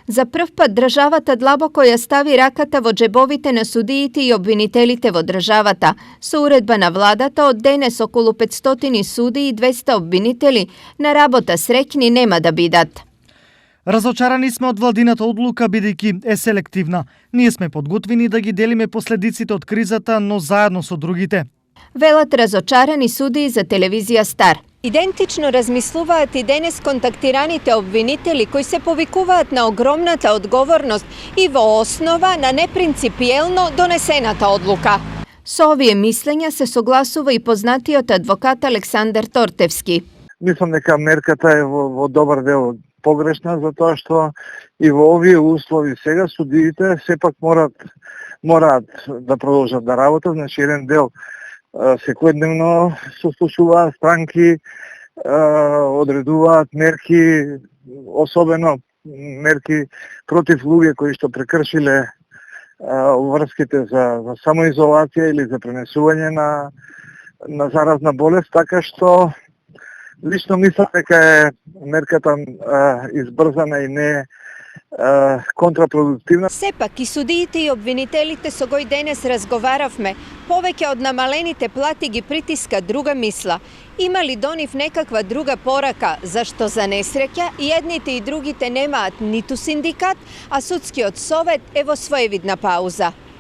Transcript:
За прв пат државата длабоко ја стави раката во джебовите на судиите и обвинителите во државата. Со уредба на владата од денес околу 500 суди и 200 обвинители на работа среќни нема да бидат. Разочарани сме од владината одлука бидејќи е селективна. Ние сме подготвени да ги делиме последиците од кризата, но заедно со другите. Велат разочарани судии за телевизија Стар. Идентично размислуваат и денес контактираните обвинители кои се повикуваат на огромната одговорност и во основа на непринципиелно донесената одлука. Со овие мислења се согласува и познатиот адвокат Александар Тортевски. Мислам дека мерката е во добар дел погрешна, затоа што и во овие услови сега судиите сепак мораат да продолжат да работат, значи еден дел секојдневно сослушуваат странки, одредуваат мерки, особено мерки против луѓе кои што прекршиле врските за самоизолација или за пренесување на заразна болест, така што лично мислам дека е мерката избрзана и не контрапродуктивна. Сепак и судиите и обвинителите со кои денес разговаравме, повеќе од намалените плати ги притиска друга мисла. Има ли до нив некаква друга порака, зашто за несреќа и едните и другите немаат ниту синдикат, а судскиот совет е во своевидна пауза?